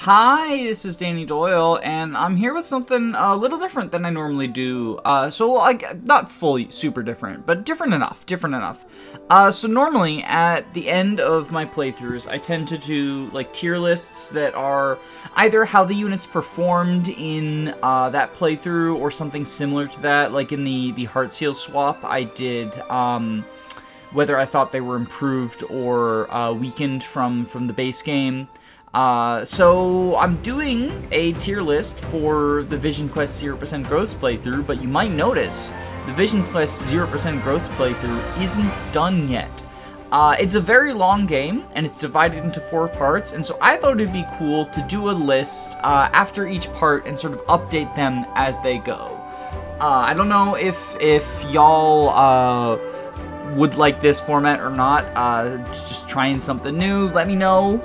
Hi, this is Danny Doyle, and I'm here with something a little different than I normally do. Not fully super different, but different enough, so normally, at the end of my playthroughs, I tend to do, tier lists that are either how the units performed in, that playthrough, or something similar to that, like in the Heart Seal swap, I did, whether I thought they were improved or, weakened from the base game. So I'm doing a tier list for the Vision Quest 0% Growth playthrough, but you might notice the Vision Quest 0% Growth playthrough isn't done yet. It's a very long game, and it's divided into 4 parts, and so I thought it'd be cool to do a list after each part and sort of update them as they go. I don't know if y'all would like this format or not. Just trying something new. Let me know,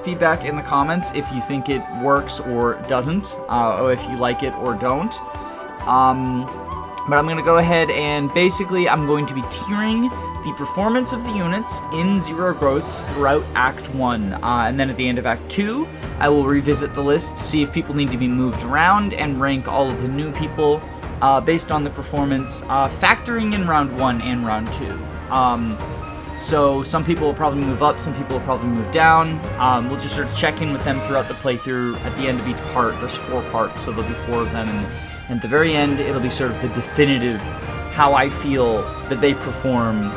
feedback in the comments if you think it works or doesn't, or if you like it or don't. But I'm going to go ahead and basically I'm going to be tiering the performance of the units in Zero Growths throughout Act 1. And then at the end of Act 2, I will revisit the list, see if people need to be moved around, and rank all of the new people based on the performance, factoring in Round 1 and Round 2. So some people will probably move up, some people will probably move down. We'll just sort of check in with them throughout the playthrough. At the end of each part, there's 4 parts, so there'll be 4 of them, and at the very end, it'll be sort of the definitive how I feel that they perform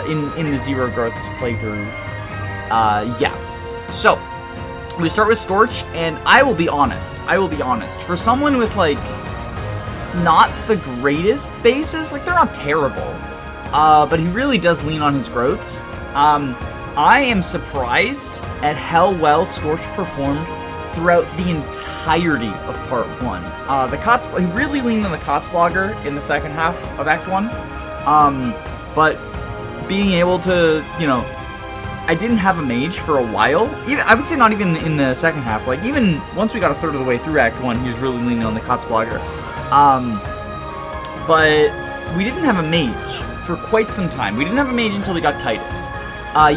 in the Zero Growths playthrough. So we start with Storch, and I will be honest, for someone with, not the greatest bases, they're not terrible. But he really does lean on his growths. I am surprised at how well Storch performed throughout the entirety of Part 1. He really leaned on the Kotzblogger in the second half of Act 1. But being able to, I didn't have a mage for a while. I would say not even in the second half. Even once we got a third of the way through Act 1, he was really leaning on the Kotzblogger. But we didn't have a mage for quite some time. We didn't have a mage until we got Titus.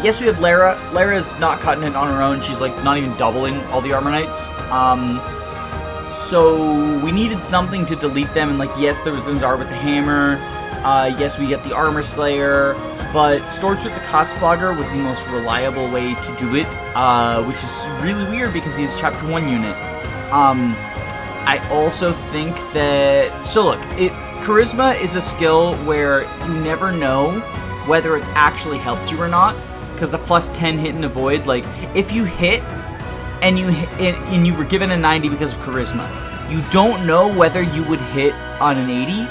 Yes, we have Lara. Lara's not cutting it on her own. She's, not even doubling all the Armor Knights. So we needed something to delete them, and, yes, there was Zinzar with the hammer. Yes, we get the Armor Slayer. But Storch with the Kotzblogger was the most reliable way to do it, which is really weird because he's a Chapter 1 unit. I also think that... So, look, Charisma is a skill where you never know whether it's actually helped you or not, because the plus 10 hit and avoid, if you hit and you were given a 90 because of Charisma, you don't know whether you would hit on an 80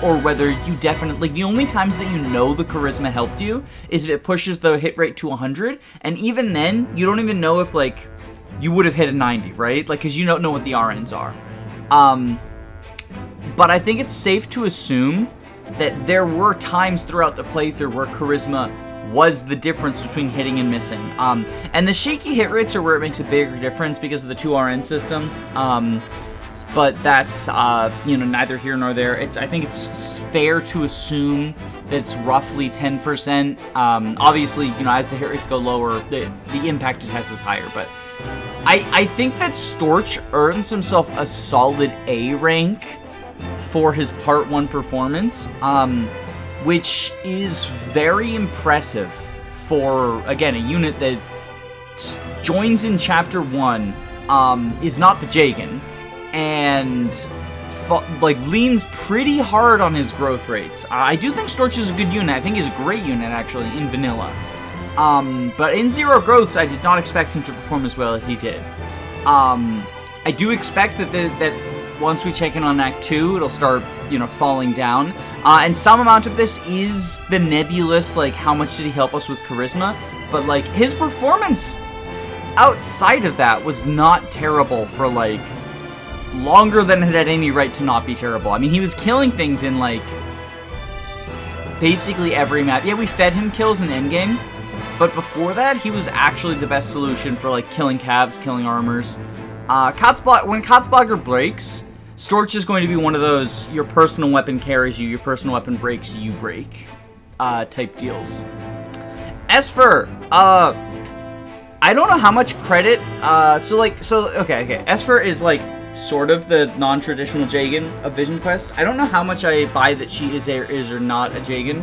or whether you definitely... The only times that you know the Charisma helped you is if it pushes the hit rate to 100, and even then, you don't even know if, you would have hit a 90, right? Because you don't know what the RNs are. But I think it's safe to assume that there were times throughout the playthrough where Charisma was the difference between hitting and missing. And the shaky hit rates are where it makes a bigger difference because of the 2 RN system. But that's, neither here nor there. I think it's fair to assume that it's roughly 10%. Obviously, as the hit rates go lower, the impact it has is higher, but... I think that Storch earns himself a solid A rank for his Part 1 performance, which is very impressive for, again, a unit that joins in Chapter 1, is not the Jagan, and leans pretty hard on his growth rates. I do think Storch is a good unit. I think he's a great unit, actually, in vanilla. But in Zero Growths, I did not expect him to perform as well as he did. I do expect that once we check in on Act 2, it'll start, falling down. And some amount of this is the nebulous, how much did he help us with Charisma? But, his performance outside of that was not terrible for, longer than it had any right to not be terrible. I mean, he was killing things in, basically every map. Yeah, we fed him kills in endgame. But before that, he was actually the best solution for, killing calves, killing armors. When Kotzblogger breaks, Storch is going to be one of those, your personal weapon carries you, your personal weapon breaks, you break, type deals. Esper, I don't know how much credit, okay, Esper is, like, sort of the non-traditional Jagan of Vision Quest. I don't know how much I buy that she is or not a Jagan.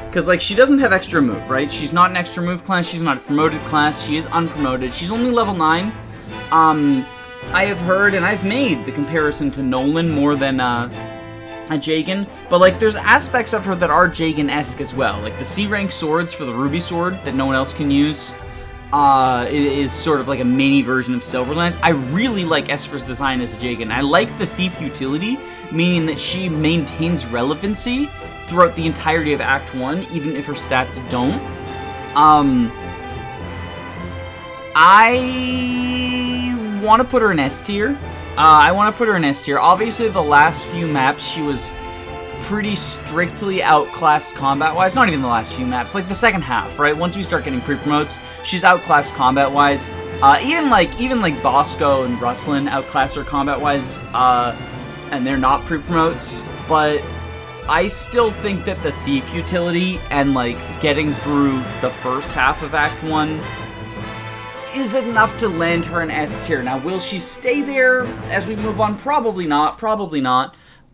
Because, like, she doesn't have extra move, right? She's not an extra move class, she's not a promoted class, she is unpromoted, she's only level 9. I have heard, and I've made the comparison to Nolan more than, a Jagan, but, like, there's aspects of her that are Jagan-esque as well. Like, the C-rank swords for the Ruby Sword that no one else can use, is sort of like a mini version of Silverlands. I really like Esper's design as a Jagan. I like the Thief utility, meaning that she maintains relevancy throughout the entirety of Act 1, even if her stats don't. I want to put her in S tier. Obviously, the last few maps, she was pretty strictly outclassed combat-wise. Not even the last few maps, like the second half, right? Once we start getting pre-promotes, she's outclassed combat-wise. Even like Bosco and Rustlin outclass her combat-wise, and they're not pre-promotes. But I still think that the Thief utility and, like, getting through the first half of Act 1 is enough to land her an S tier. Now, will she stay there as we move on? Probably not.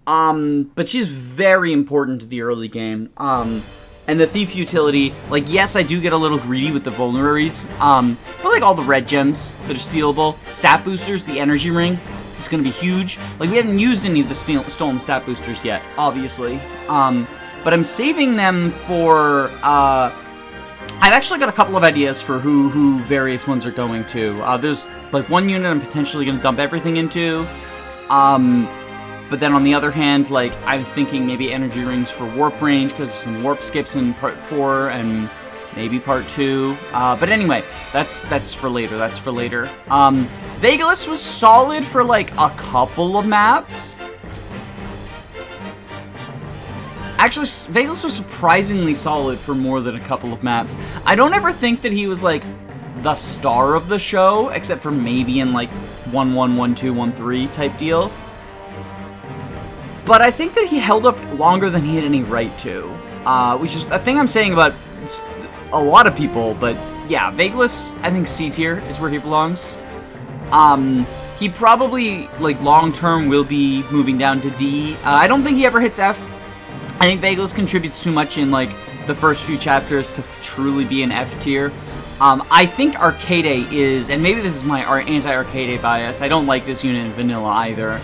But she's very important to the early game. And the Thief utility, like, yes, I do get a little greedy with the vulneraries, but, like, all the red gems that are stealable, stat boosters, the energy ring, it's gonna be huge. Like, we haven't used any of the stolen stat boosters yet, obviously. But I'm saving them for, I've actually got a couple of ideas for who various ones are going to. There's, like, one unit I'm potentially gonna dump everything into, but then on the other hand, like, I'm thinking maybe energy rings for warp range, because there's some warp skips in part 4 and maybe part 2. But anyway, that's for later. Vegalus was solid for, like, a couple of maps. Actually, Vegalus was surprisingly solid for more than a couple of maps. I don't ever think that he was, like, the star of the show, except for maybe in, like, 1-1, 1-2, 1-3 type deal. But I think that he held up longer than he had any right to, which is a thing I'm saying about a lot of people, but yeah, Vegalus, I think C tier is where he belongs. He probably, like, long-term will be moving down to D. I don't think he ever hits F. I think Vegalus contributes too much in, like, the first few chapters to truly be an F tier. I think Arcade is, and maybe this is my anti-Arcade bias, I don't like this unit in vanilla either,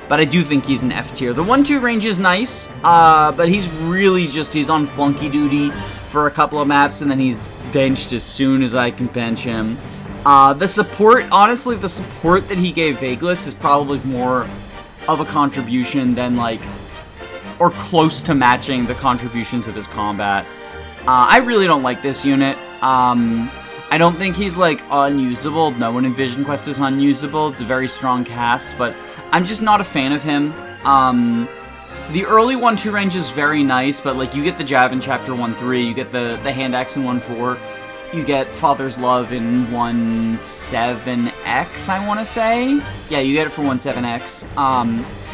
but I do think he's an F tier. The 1-2 range is nice, but he's really just, he's on flunky duty for a couple of maps, and then he's benched as soon as I can bench him. The support, honestly, the support that he gave Vegalus is probably more of a contribution than, like, or close to matching the contributions of his combat. I really don't like this unit. I don't think he's, like, unusable. No one in Vision Quest is unusable. It's a very strong cast, but I'm just not a fan of him. The early 1-2 range is very nice, but, like, you get the Jav in Chapter 1-3, you get the Hand Axe in 1-4, you get Father's Love in 1-7X, I want to say? Yeah, you get it for 1-7X.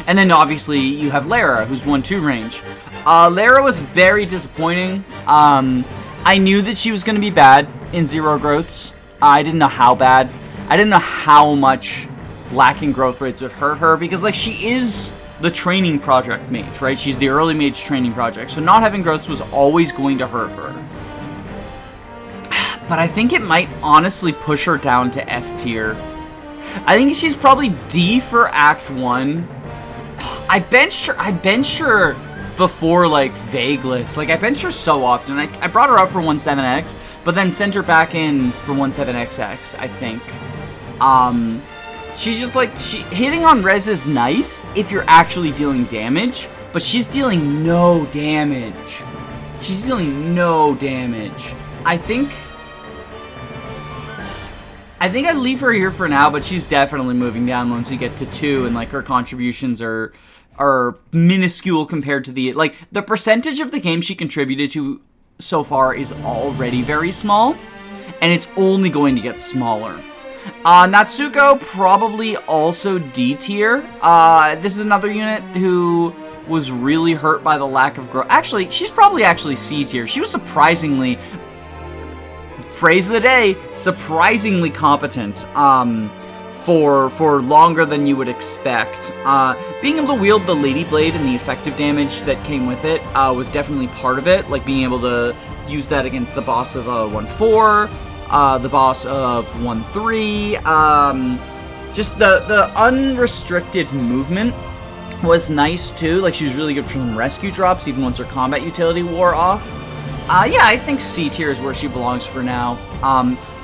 And then, obviously, you have Lara, who's 1-2 range. Lara was very disappointing. I knew that she was going to be bad in Zero Growths. I didn't know how bad. I didn't know how much lacking growth rates would hurt her, because, like, she is the training project mage, right? She's the early mage training project, so not having growths was always going to hurt her. But I think it might honestly push her down to F tier. I think she's probably D for Act 1. I benched her before, like, Vegalus. Like, I benched her so often. I brought her out for 1-7X, but then sent her back in for 1-7XX, I think. She's just, like, hitting on res is nice if you're actually dealing damage, but she's dealing no damage. I think I'd leave her here for now, but she's definitely moving down once we get to 2, and, like, her contributions are minuscule compared to the, like, the percentage of the game she contributed to so far is already very small, and it's only going to get smaller. Natsuko, probably also D tier. This is another unit who was really hurt by the lack of growth. Actually, she's probably C tier. She was surprisingly phrase of the day, surprisingly competent. For longer than you would expect. Being able to wield the Lady Blade and the effective damage that came with it was definitely part of it, like being able to use that against the boss of 1-4, the boss of 1-3, just the unrestricted movement was nice too. Like, she was really good for some rescue drops, even once her combat utility wore off. Yeah, I think C tier is where she belongs for now.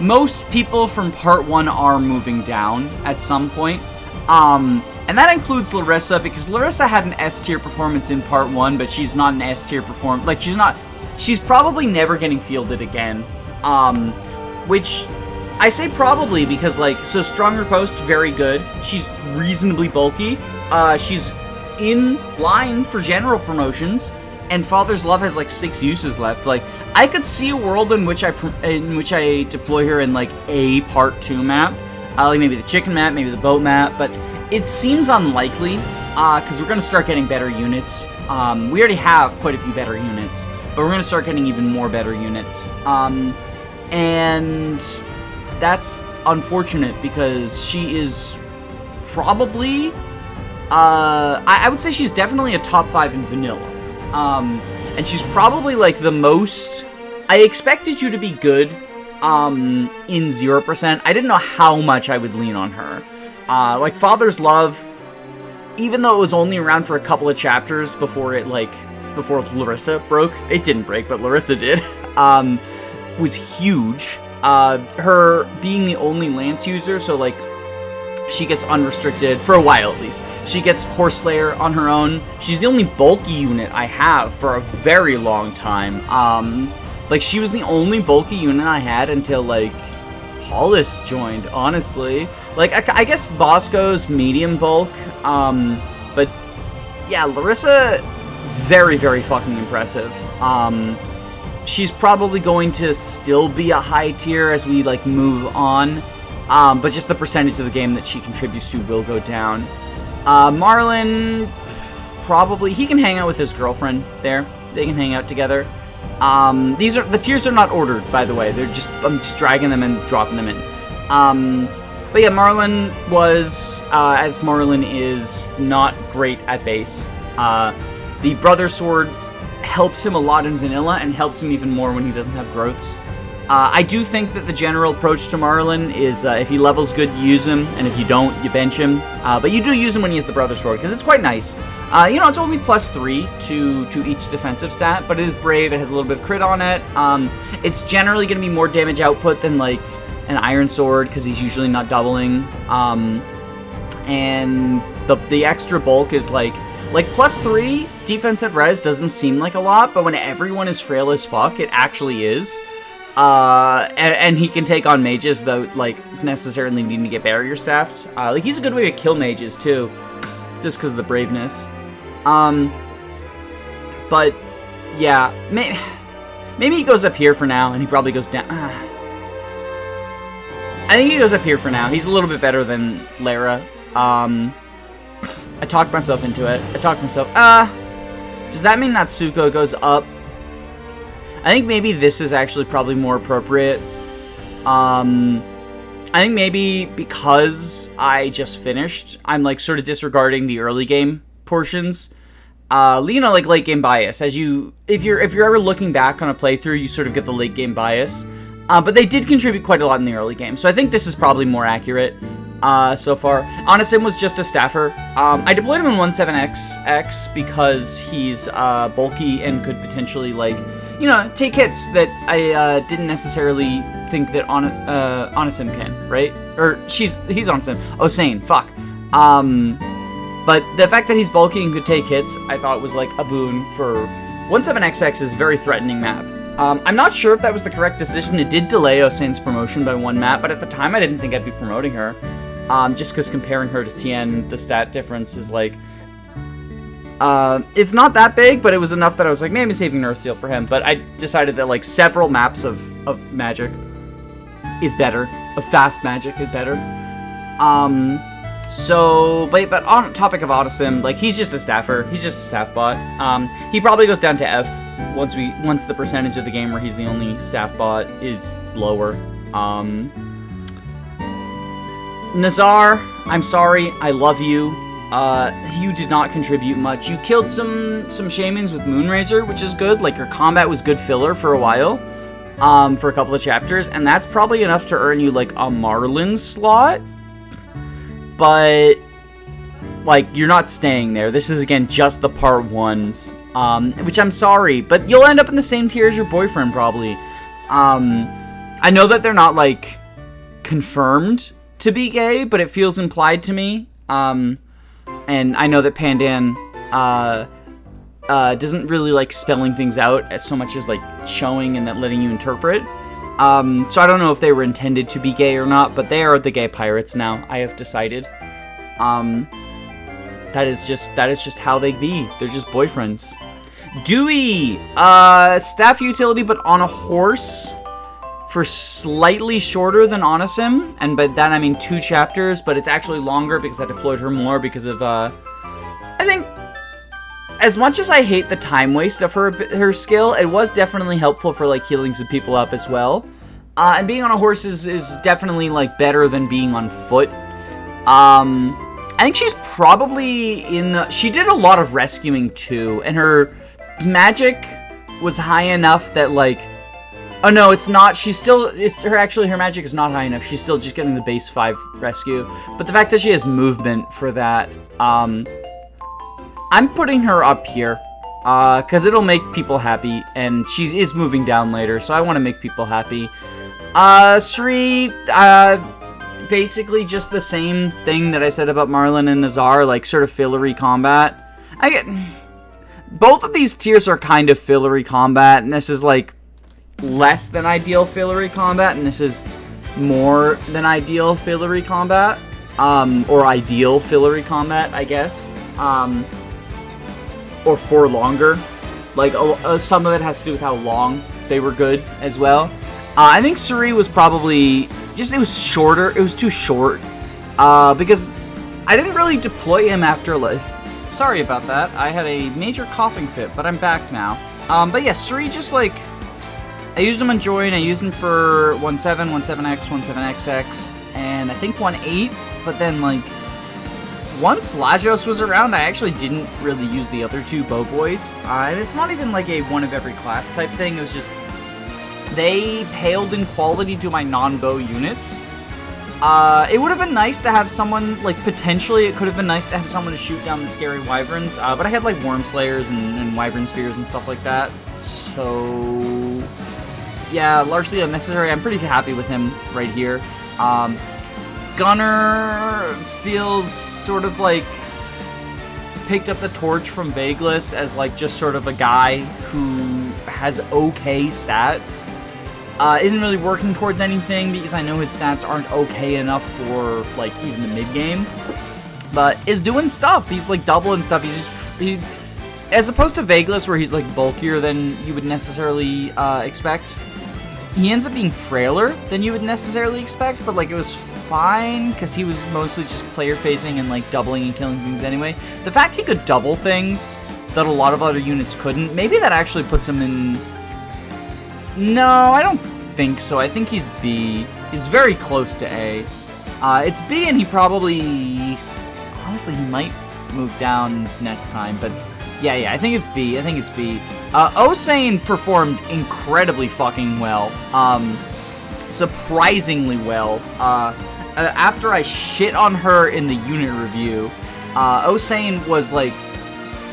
Most people from part 1 are moving down at some point. And that includes Larissa, because Larissa had an S tier performance in part 1, but she's not an S tier performance. Like, she's probably never getting fielded again. Which, I say probably because, like, so Strong Riposte, very good. She's reasonably bulky. She's in line for general promotions. And Father's Love has like 6 uses left. Like, I could see a world in which I deploy her in like a part 2 map, like maybe the chicken map, maybe the boat map. But it seems unlikely because we're gonna start getting better units. We already have quite a few better units, but we're gonna start getting even more better units. And that's unfortunate because she is probably, I would say she's definitely a top 5 in vanilla. And she's probably like the most. I expected you to be good in 0%. I didn't know how much I would lean on her. Like Father's Love, even though it was only around for a couple of chapters before Larissa broke, it didn't break, but Larissa did, was huge. Her being the only Lance user, so like she gets unrestricted, for a while at least. She gets Horse Slayer on her own. She's the only bulky unit I have for a very long time. Like, she was the only bulky unit I had until, like, Hollis joined, honestly. Like, I guess Bosco's medium bulk, but, yeah, Larissa, very, very fucking impressive. She's probably going to still be a high tier as we, like, move on. But just the percentage of the game that she contributes to will go down. Marlon, probably, he can hang out with his girlfriend there. They can hang out together. The tiers are not ordered, by the way. I'm just dragging them and dropping them in. But yeah, Marlon was, as Marlon is, not great at base. The Brother Sword helps him a lot in vanilla and helps him even more when he doesn't have growths. I do think that the general approach to Marlon is if he levels good, you use him, and if you don't, you bench him. But you do use him when he has the Brother Sword, because it's quite nice. It's only +3 to each defensive stat, but it is brave, it has a little bit of crit on it. It's generally going to be more damage output than, like, an Iron Sword, because he's usually not doubling. And the extra bulk is, like +3 defensive res doesn't seem like a lot, but when everyone is frail as fuck, it actually is. And he can take on mages without, like, necessarily needing to get barrier staffed. Like, he's a good way to kill mages, too. Just because of the braveness. But, yeah. Maybe he goes up here for now, and he probably goes down. I think he goes up here for now. He's a little bit better than Lara. I talked myself into it. Does that mean Natsuko goes up? I think maybe this is actually probably more appropriate. I think maybe because I just finished, I'm like sort of disregarding the early game portions. Like late game bias. If you're ever looking back on a playthrough, you sort of get the late game bias. But they did contribute quite a lot in the early game, so I think this is probably more accurate so far. Onasim was just a staffer. I deployed him in 17XX because he's bulky and could potentially, like, take hits that I didn't necessarily think that Onasim can, right? Or he's Onasim. Oisin, fuck. But the fact that he's bulky and could take hits, I thought was like a boon for 17XX is a very threatening map. I'm not sure if that was the correct decision. It did delay Oisin's promotion by 1 map, but at the time I didn't think I'd be promoting her. Just because comparing her to Tien, the stat difference is like... it's not that big, but it was enough that I was like, maybe saving Nerf Seal for him. But I decided that, like, several maps of magic is better. Of fast magic is better. But on topic of Odyssey, like, he's just a staffer. He's just a staff bot. He probably goes down to F once the percentage of the game where he's the only staff bot is lower. Nazar, I'm sorry, I love you. You did not contribute much. You killed some shamans with Moonrazor, which is good. Like, your combat was good filler for a while, for a couple of chapters, and that's probably enough to earn you, like, a Marlin slot. But, like, you're not staying there. This is, again, just the part 1s, which I'm sorry, but you'll end up in the same tier as your boyfriend, probably. I know that they're not, like, confirmed to be gay, but it feels implied to me. And I know that Pandan doesn't really like spelling things out as so much as like showing and then letting you interpret. So I don't know if they were intended to be gay or not, but they are the gay pirates now. I have decided. That is just how they be. They're just boyfriends. Dewey, staff utility, but on a horse. For slightly shorter than Onisim, and by that I mean 2 chapters, but it's actually longer because I deployed her more because of, I think, as much as I hate the time waste of her skill, it was definitely helpful for, like, healing some people up as well. And being on a horse is definitely, like, better than being on foot. I think she's probably she did a lot of rescuing, too, and her magic was high enough that, like, oh no, it's not. Her magic is not high enough. She's still just getting the base 5 rescue. But the fact that she has movement for that, I'm putting her up here, because it'll make people happy, and she is moving down later, so I want to make people happy. Sri, basically just the same thing that I said about Marlin and Nazar, like sort of fillery combat. Both of these tiers are kind of fillery combat, and this is like less than ideal fillery combat, and this is more than ideal fillery combat, or ideal fillery combat, I guess, or for longer. Like, some of it has to do with how long they were good as well. I think Suri was probably just, it was shorter, it was too short, because I didn't really deploy him after, like, sorry about that, I had a major coughing fit, but I'm back now. But yeah, Suri just, like, I used him on Join, I used him for 1.7, 1.7x, 1.7xx, and I think 1.8, but then, like, once Lajos was around, I actually didn't really use the other 2 bow boys, and it's not even, like, a one of every class type thing, it was just, they paled in quality to my non-bow units. It would have been nice to have someone, like, potentially, it could have been nice to have someone to shoot down the scary wyverns, but I had, like, worm slayers and wyvern spears and stuff like that, so yeah, largely unnecessary. I'm pretty happy with him right here. Gunner feels sort of like picked up the torch from Vageless as like just sort of a guy who has okay stats. Isn't really working towards anything because I know his stats aren't okay enough for like even the mid game, but is doing stuff. He's like doubling stuff. He as opposed to Vageless where he's like bulkier than you would necessarily expect. He ends up being frailer than you would necessarily expect, but like it was fine because he was mostly just player facing and like doubling and killing things anyway. The fact he could double things that a lot of other units couldn't, maybe that actually puts him in. No, I don't think so. I think he's B. He's very close to A. It's B, and he probably, honestly, he might move down next time, but yeah, I think it's B. I think it's B. Oisin performed incredibly fucking well. Surprisingly well. After I shit on her in the unit review, Oisin was, like,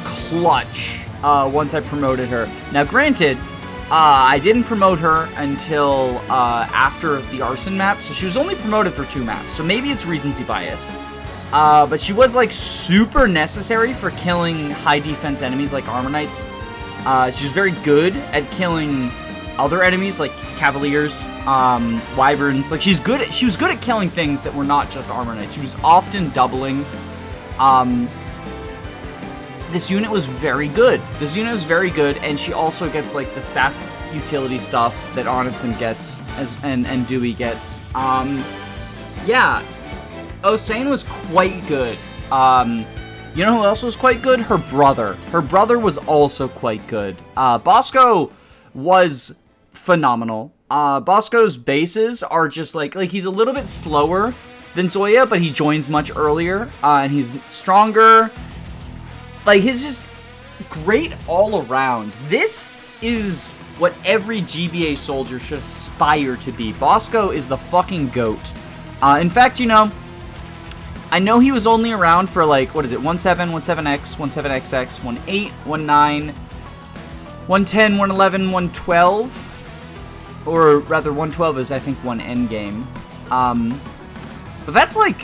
clutch once I promoted her. Now, granted, I didn't promote her until after the arson map, so she was only promoted for 2 maps, so maybe it's recency bias. But she was, like, super necessary for killing high defense enemies like Armor Knights. She was very good at killing other enemies like Cavaliers, Wyverns. Like, she was good at killing things that were not just Armor Knights. She was often doubling. This unit was very good. And she also gets, like, the staff utility stuff that Onisim gets and Dewey gets. Yeah. Oisin was quite good. You know who else was quite good? Her brother. Her brother was also quite good. Bosco was phenomenal. Bosco's bases are just like he's a little bit slower than Zoya, but he joins much earlier, and he's stronger. Like, he's just great all around. This is what every GBA soldier should aspire to be. Bosco is the fucking GOAT. In fact, you know, I know he was only around for, like, what is it, 1.7, 1.7x, 1.7xx, 1.8, 1.9, 1.10, 1.11, 1.12, or rather 1.12 is, I think, one endgame. But that's, like,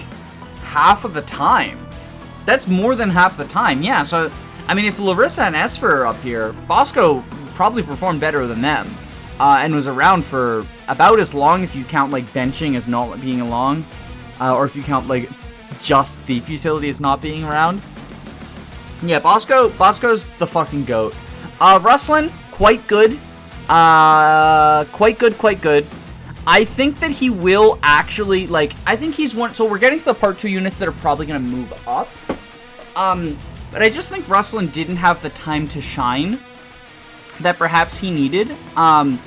half of the time. That's more than half the time, yeah, so, I mean, if Larissa and Esper are up here, Bosco probably performed better than them, and was around for about as long if you count, like, benching as not being along, or if you count, like, just Thief utility as not being around. Yeah, Bosco's the fucking GOAT. Rustlin, quite good. Quite good. I think that he will actually, like, I think he's one, so we're getting to the part 2 units that are probably going to move up. But I just think Rustlin didn't have the time to shine that perhaps he needed. I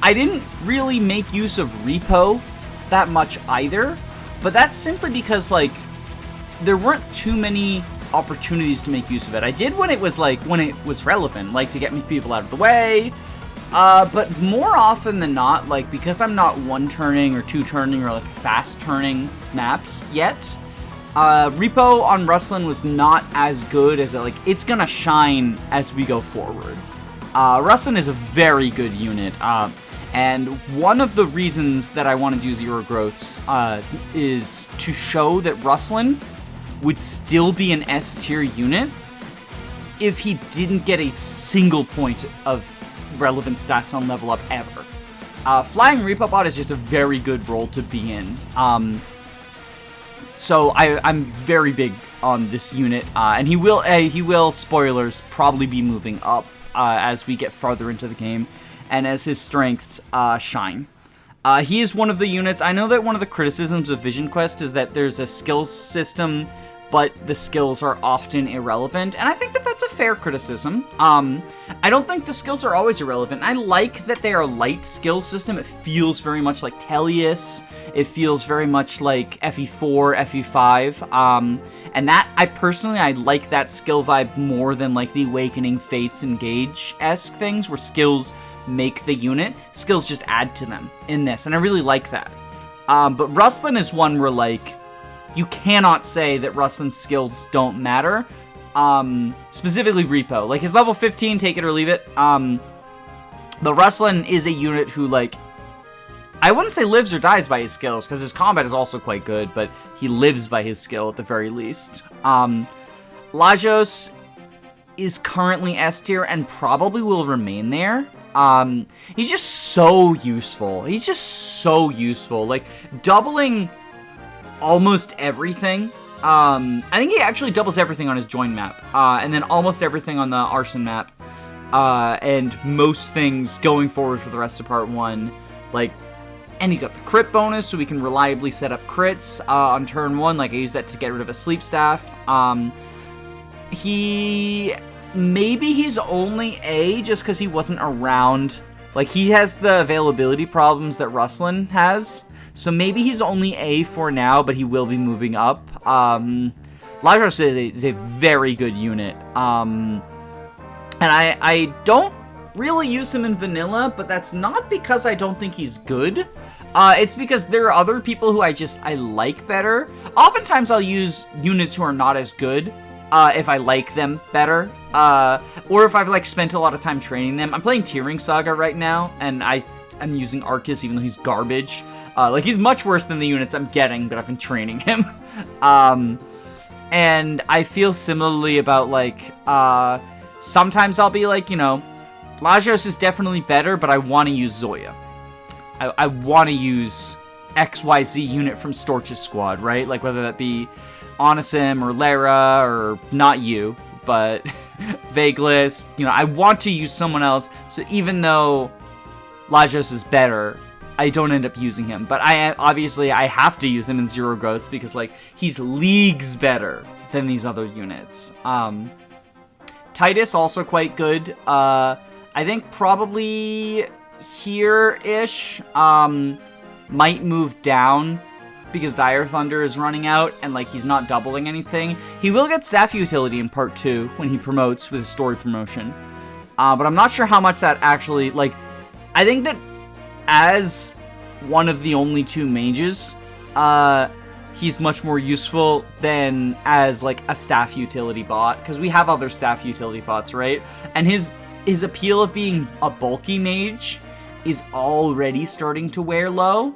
didn't really make use of Repo that much either, but that's simply because, like, there weren't too many opportunities to make use of it. I did when it was relevant, like to get people out of the way, but more often than not, like, because I'm not one-turning or two-turning or, like, fast-turning maps yet, Repo on Rustlin was not as good as, like, it's gonna shine as we go forward. Rustlin is a very good unit, and one of the reasons that I want to do Zero Growths is to show that Rustlin would still be an S-tier unit if he didn't get a single point of relevant stats on level up ever. Flying Repobot is just a very good role to be in. So I'm very big on this unit, and he will, spoilers, probably be moving up as we get farther into the game, and as his strengths shine. He is one of the units. I know that one of the criticisms of Vision Quest is that there's a skills system, but the skills are often irrelevant, and I think that that's a fair criticism. I don't think the skills are always irrelevant. I like that they are a light skill system. It feels very much like Tellius. It feels very much like FE4, FE5, and that, I like that skill vibe more than, like, the Awakening, Fates, Engage-esque things, where skills make the unit. Skills just add to them in this, and I really like that. But Rustlin is one where, like, you cannot say that Rustlin's skills don't matter. Specifically Repo. Like, his level 15, take it or leave it. But Rustlin is a unit who, like, I wouldn't say lives or dies by his skills, because his combat is also quite good, but he lives by his skill at the very least. Lajos is currently S tier and probably will remain there. He's just so useful. Like, doubling almost everything. I think he actually doubles everything on his join map, and then almost everything on the arson map, and most things going forward for the rest of part 1. Like, and he's got the crit bonus, so we can reliably set up crits on turn 1. Like, I use that to get rid of a sleep staff. Maybe he's only A just because he wasn't around. Like, he has the availability problems that Rustlin has. So maybe he's only A for now, but he will be moving up. Lajos is a very good unit. And I don't really use him in vanilla, but that's not because I don't think he's good. It's because there are other people who I like better. Oftentimes I'll use units who are not as good, if I like them better. Or if I've, like, spent a lot of time training them. I'm playing Tearing Saga right now, and I'm using Arcus even though he's garbage. Like, he's much worse than the units I'm getting, but I've been training him. And I feel similarly about, like, sometimes I'll be like, you know, Lajos is definitely better, but I want to use Zoya. I want to use XYZ unit from Storch's squad, right? Like, whether that be Onisim or Lara or not you, but Vageless. You know, I want to use someone else, so even though Lajos is better, I don't end up using him. But obviously I have to use him in Zero Growths because, like, he's leagues better than these other units. Titus also quite good. I think probably here-ish. Might move down because Dire Thunder is running out and, like, he's not doubling anything. He will get staff utility in part 2 when he promotes with his story promotion. But I'm not sure how much that actually, like, I think that as one of the only 2 mages, he's much more useful than as, like, a staff utility bot, because we have other staff utility bots, right? And his appeal of being a bulky mage is already starting to wear low.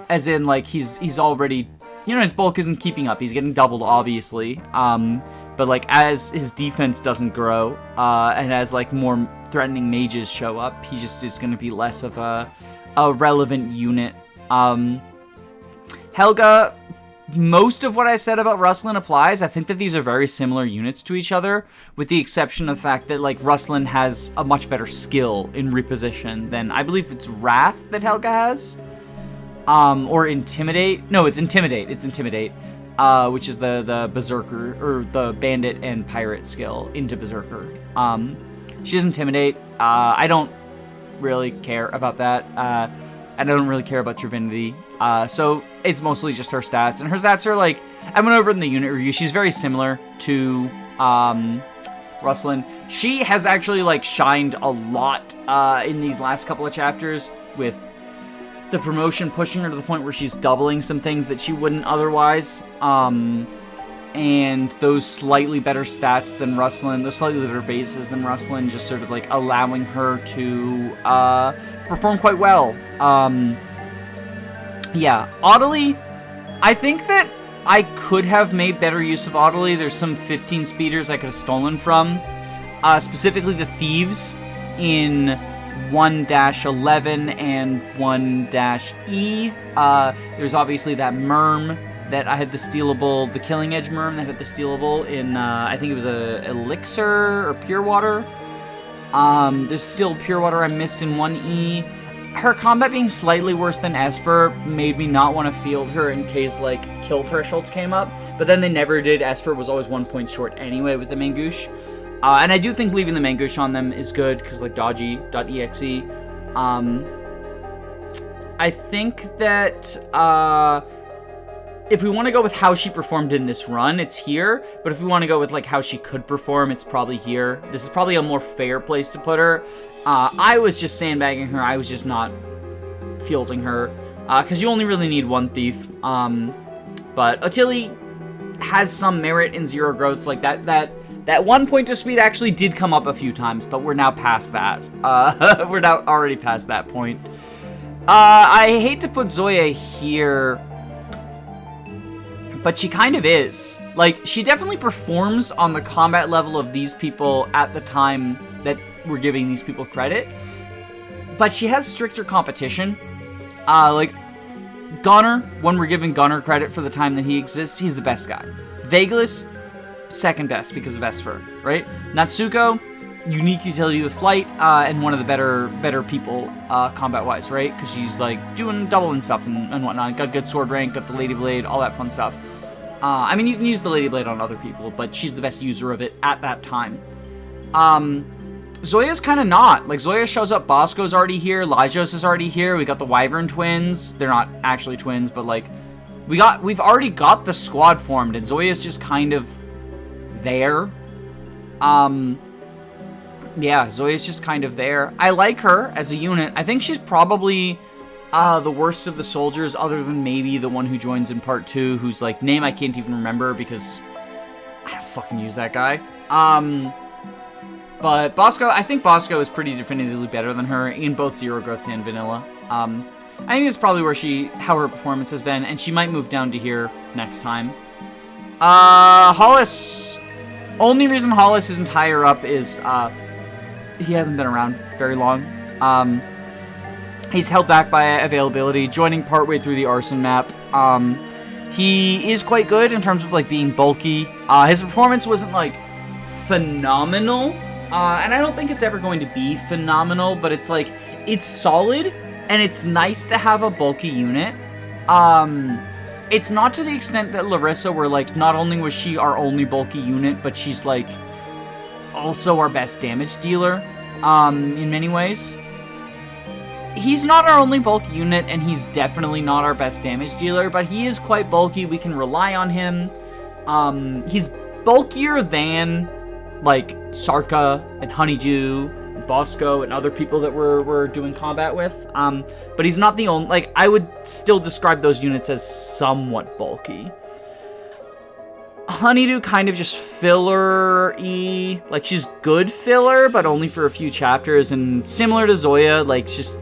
As in, like, he's already, you know, his bulk isn't keeping up. He's getting doubled, obviously. But, like, as his defense doesn't grow, and as, like, more threatening mages show up, he just is going to be less of a relevant unit. Helga, most of what I said about Rustlin applies. I think that these are very similar units to each other, with the exception of the fact that, like, Rustlin has a much better skill in reposition than, I believe it's Wrath that Helga has. Or Intimidate. No, it's Intimidate. It's Intimidate. Which is the Berserker, or the Bandit and Pirate skill into Berserker. She has Intimidate. I don't really care about that. I don't really care about Divinity. So it's mostly just her stats. And her stats are, like, I went over in the unit review. She's very similar to Rustlin. She has actually, like, shined a lot in these last couple of chapters, with the promotion pushing her to the point where she's doubling some things that she wouldn't otherwise. And those slightly better stats than Rustlin, those slightly better bases than Rustlin, just sort of, like, allowing her to perform quite well. Yeah, Audley, I think that I could have made better use of Audley. There's some 15 speeders I could have stolen from, specifically the Thieves in 1-11 and 1-E. There's obviously that Merm that I had the stealable, the Killing Edge Merm that had the stealable in, I think it was a Elixir or Pure Water. There's still Pure Water I missed in 1E. Her combat being slightly worse than Esper made me not want to field her in case, like, kill thresholds came up. But then they never did. Esper was always 1 point short anyway with the Mangouche. And I do think leaving the Mangouche on them is good, because, like, dodgy.exe. I think that, if we want to go with how she performed in this run, it's here. But if we want to go with, like, how she could perform, it's probably here. This is probably a more fair place to put her. I was just sandbagging her. I was just not fielding her. Because you only really need one thief. But Ottilie has some merit in Zero Growths. Like, that 1 point of speed actually did come up a few times, but we're now past that. We're now already past that point. I hate to put Zoya here, but she kind of is. Like, she definitely performs on the combat level of these people at the time that we're giving these people credit, but she has stricter competition. Like, Gunner, when we're giving Gunner credit for the time that he exists, he's the best guy. Vagelis, second best because of Esper, right? Natsuko, unique utility with flight, and one of the better people combat-wise, right? Because she's, like, doing double and stuff and whatnot. Got good sword rank, got the Lady Blade, all that fun stuff. I mean, you can use the Lady Blade on other people, but she's the best user of it at that time. Zoya's kind of not. Like, Zoya shows up, Bosco's already here, Lyjos is already here, we got the Wyvern twins. They're not actually twins, but, like, we've already got the squad formed, and Zoya's just kind of there. Yeah, Zoya's just kind of there. I like her as a unit. I think she's probably the worst of the soldiers, other than maybe the one who joins in part 2, whose, like, name I can't even remember because I don't fucking use that guy. But Bosco, I think Bosco is pretty definitively better than her in both Zero Growths and Vanilla. I think this is probably where how her performance has been, and she might move down to here next time. Hollis. Only reason Hollis isn't higher up is, he hasn't been around very long. He's held back by availability, joining partway through the Arson map. He is quite good in terms of, like, being bulky. His performance wasn't, like, phenomenal. And I don't think it's ever going to be phenomenal, but it's, like, it's solid. and it's nice to have a bulky unit. It's not to the extent that Larissa, where, like, not only was she our only bulky unit, but she's, like, also our best damage dealer, in many ways. He's not our only bulky unit, and he's definitely not our best damage dealer, but he is quite bulky. We can rely on him. He's bulkier than, like, Sarka and Honeydew and Bosco and other people that we're doing combat with. But he's not the only, like, I would still describe those units as somewhat bulky. Honeydew kind of just filler-y. Like, she's good filler, but only for a few chapters, and similar to Zoya, like, just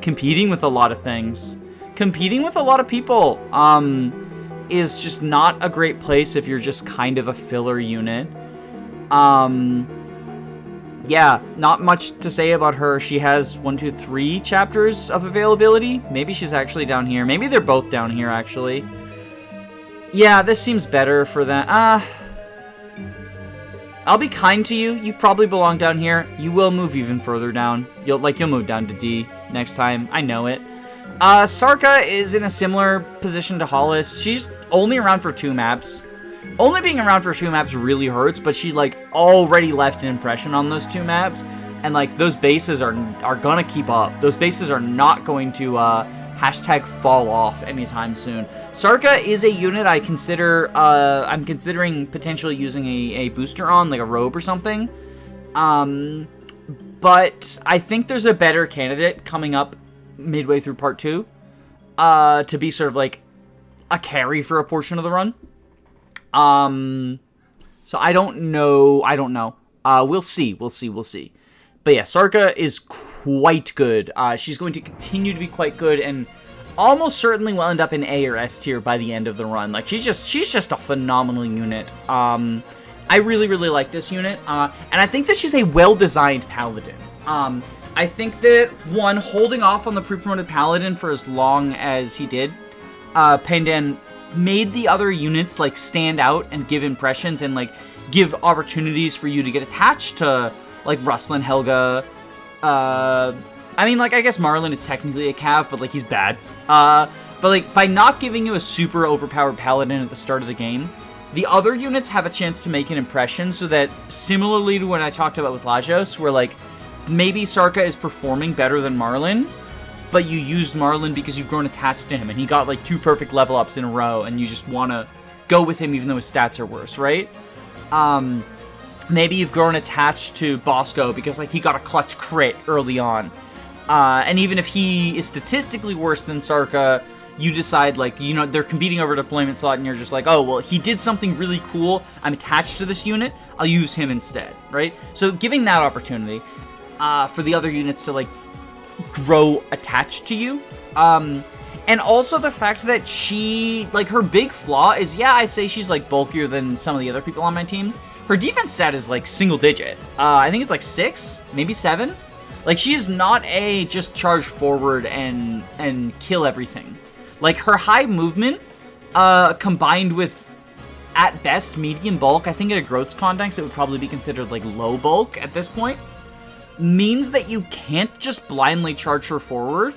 competing with a lot of things. Competing with a lot of people, is just not a great place if you're just kind of a filler unit. Yeah, not much to say about her. She has 1, 2, 3 chapters of availability. Maybe she's actually down here. Maybe they're both down here, actually. Yeah, this seems better for that. I'll be kind to you. You probably belong down here. You will move even further down. You'll move down to D next time. I know it. Sarka is in a similar position to Hollis. She's only around for 2 maps. Only being around for 2 maps really hurts, but she's, like, already left an impression on those 2 maps. And, like, those bases are gonna keep up. Those bases are not going to, hashtag fall off anytime soon. Sarka is a unit I consider, I'm considering potentially using a booster on, like a robe or something. But I think there's a better candidate coming up midway through part 2, to be sort of like a carry for a portion of the run. So I don't know. We'll see. But yeah, Sarka is quite good. She's going to continue to be quite good, and almost certainly will end up in A or S tier by the end of the run. Like, she's just a phenomenal unit. I really, really like this unit, and I think that she's a well-designed paladin. I think that, one, holding off on the pre-promoted paladin for as long as he did, Pandan made the other units, like, stand out and give impressions and, like, give opportunities for you to get attached to, like, Ruslan, Helga. I mean, like, I guess Marlin is technically a cav, but, like, he's bad. But, like, by not giving you a super overpowered paladin at the start of the game, the other units have a chance to make an impression, so that, similarly to what I talked about with Lajos, where, like, maybe Sarka is performing better than Marlin, but you used Marlin because you've grown attached to him, and he got, like, 2 perfect level ups in a row, and you just want to go with him even though his stats are worse, right? Maybe you've grown attached to Bosco because, like, he got a clutch crit early on. And even if he is statistically worse than Sarka, you decide, like, you know, they're competing over a deployment slot, and you're just like, oh, well, he did something really cool. I'm attached to this unit. I'll use him instead, right? So giving that opportunity for the other units to, like, grow attached to you. And also the fact that she, like, her big flaw is, yeah, I'd say she's, like, bulkier than some of the other people on my team. Her defense stat is, like, single digit. I think it's, like, 6, maybe 7. Like, she is not a just charge forward and kill everything. Like, her high movement, combined with, at best, medium bulk, I think at a growth context it would probably be considered, like, low bulk at this point, means that you can't just blindly charge her forward,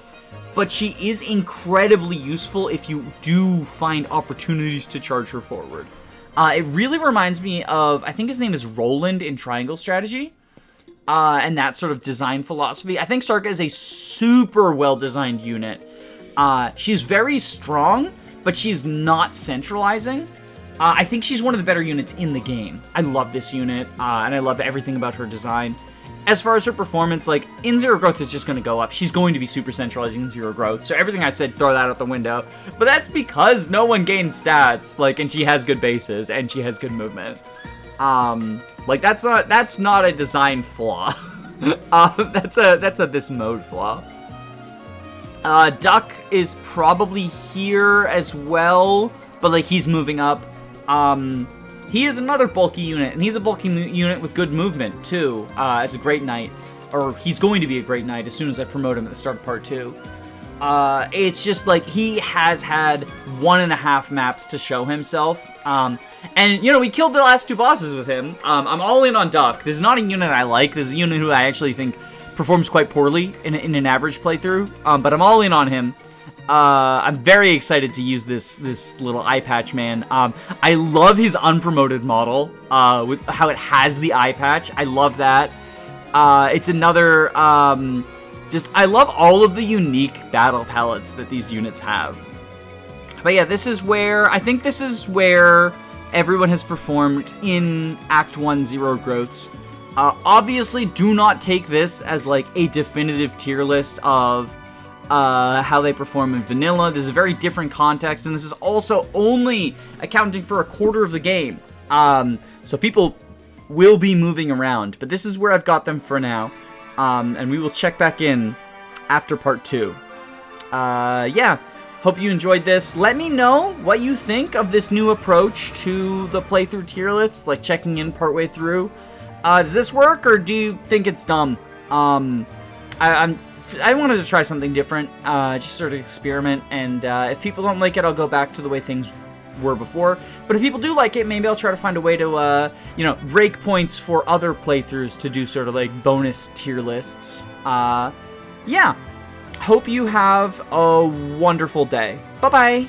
but she is incredibly useful if you do find opportunities to charge her forward. It really reminds me of, I think his name is Roland in Triangle Strategy, and that sort of design philosophy. I think Sarka is a super well-designed unit. She's very strong, but she's not centralizing. I think she's one of the better units in the game. I love this unit, and I love everything about her design. As far as her performance, like, in Zero Growth is just going to go up. She's going to be super centralizing in Zero Growth, so everything I said, throw that out the window. But that's because no one gains stats, like, and she has good bases, and she has good movement. Like, that's not a design flaw. That's a this mode flaw. Duck is probably here as well, but, like, he's moving up. He is another bulky unit, and he's a bulky unit with good movement, too, as a Great Knight. Or, he's going to be a Great Knight as soon as I promote him at the start of part 2. It's just, like, he has had 1.5 maps to show himself. And, you know, we killed the last 2 bosses with him. I'm all in on Duck. This is not a unit I like. This is a unit who I actually think performs quite poorly in an average playthrough, but I'm all in on him. I'm very excited to use this little eye patch man. I love his unpromoted model, with how it has the eye patch. I love that. It's another, I love all of the unique battle palettes that these units have. But yeah, I think this is where everyone has performed in Act 1 Zero Growths. Obviously, do not take this as like a definitive tier list of how they perform in vanilla. This is a very different context, and this is also only accounting for a quarter of the game. So people will be moving around, but this is where I've got them for now. And we will check back in after part 2. Yeah, hope you enjoyed this. Let me know what you think of this new approach to the playthrough tier lists, like checking in partway through. Does this work, or do you think it's dumb? I wanted to try something different, just sort of experiment, and if people don't like it, I'll go back to the way things were before. But if people do like it, maybe I'll try to find a way to, rake points for other playthroughs to do sort of like bonus tier lists. Yeah. Hope you have a wonderful day. Bye-bye!